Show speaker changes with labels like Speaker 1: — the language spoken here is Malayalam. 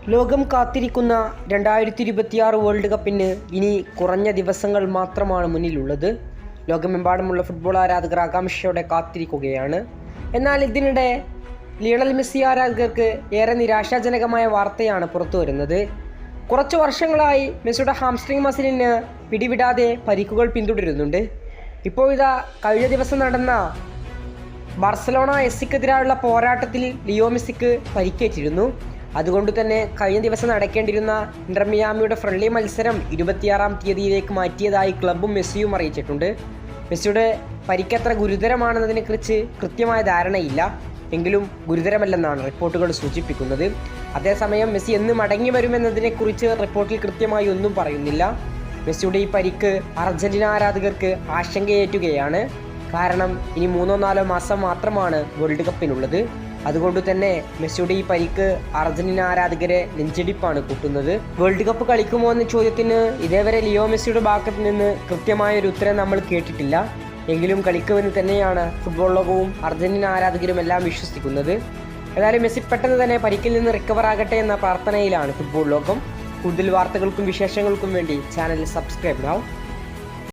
Speaker 1: ലോകം കാത്തിരിക്കുന്ന 2026 വേൾഡ് കപ്പിന് ഇനി കുറഞ്ഞ ദിവസങ്ങൾ മാത്രമാണ് മുന്നിലുള്ളത്. ലോകമെമ്പാടുമുള്ള ഫുട്ബോൾ ആരാധകർ ആകാംക്ഷയോടെ കാത്തിരിക്കുകയാണ്. എന്നാൽ ഇതിനിടെ ലിയണൽ മെസ്സി ആരാധകർക്ക് ഏറെ നിരാശാജനകമായ വാർത്തയാണ് പുറത്തു വരുന്നത്. കുറച്ച് വർഷങ്ങളായി മെസ്സിയുടെ ഹാംസ്ട്രിങ് മസിലിന് പിടിവിടാതെ പരിക്കുകൾ പിന്തുടരുന്നുണ്ട്. ഇപ്പോഴിതാ കഴിഞ്ഞ ദിവസം നടന്ന ബാർസലോണ എസ്സിക്കെതിരായുള്ള പോരാട്ടത്തിൽ ലിയോ മെസ്സിക്ക് പരിക്കേറ്റിരുന്നു. അതുകൊണ്ട് തന്നെ കഴിഞ്ഞ ദിവസം നടക്കേണ്ടിരുന്ന ഇന്റർ മിയാമിയുടെ ഫ്രണ്ട്ലി മത്സരം 26-ാം തീയതിയിലേക്ക് മാറ്റിയതായി ക്ലബ്ബും മെസ്സിയും അറിയിച്ചിട്ടുണ്ട്. മെസ്സിയുടെ പരിക്കത്ര ഗുരുതരമാണെന്നതിനെക്കുറിച്ച് കൃത്യമായ ധാരണയില്ല, എങ്കിലും ഗുരുതരമല്ലെന്നാണ് റിപ്പോർട്ടുകൾ സൂചിപ്പിക്കുന്നത്. അതേസമയം മെസ്സി എന്ന് മടങ്ങി വരുമെന്നതിനെക്കുറിച്ച് റിപ്പോർട്ടിൽ കൃത്യമായി ഒന്നും പറയുന്നില്ല. മെസ്സിയുടെ ഈ പരിക്ക് അർജന്റീന ആരാധകർക്ക് ആശങ്കയേറ്റുകയാണ്. കാരണം ഇനി 3-4 മാസം മാത്രമാണ് വേൾഡ് കപ്പിനുള്ളത്. അതുകൊണ്ട് തന്നെ മെസ്സിയുടെ ഈ പരിക്ക് അർജന്റീന ആരാധകരെ നെഞ്ചിടിപ്പാണ് കൂട്ടുന്നത്. വേൾഡ് കപ്പ് കളിക്കുമോ എന്ന ചോദ്യത്തിന് ഇതേവരെ ലിയോ മെസ്സിയുടെ ഭാഗത്ത് നിന്ന് കൃത്യമായൊരു ഉത്തരം നമ്മൾ കേട്ടിട്ടില്ല. എങ്കിലും കളിക്കുമെന്ന് തന്നെയാണ് ഫുട്ബോൾ ലോകവും അർജന്റീന ആരാധകരും എല്ലാം വിശ്വസിക്കുന്നത്. ഏതായാലും മെസ്സി പെട്ടെന്ന് തന്നെ പരിക്കിൽ നിന്ന് റിക്കവർ ആകട്ടെ എന്ന പ്രാർത്ഥനയിലാണ് ഫുട്ബോൾ ലോകം. കൂടുതൽ വാർത്തകൾക്കും വിശേഷങ്ങൾക്കും വേണ്ടി ചാനൽ സബ്സ്ക്രൈബ് ചെയ്യാം.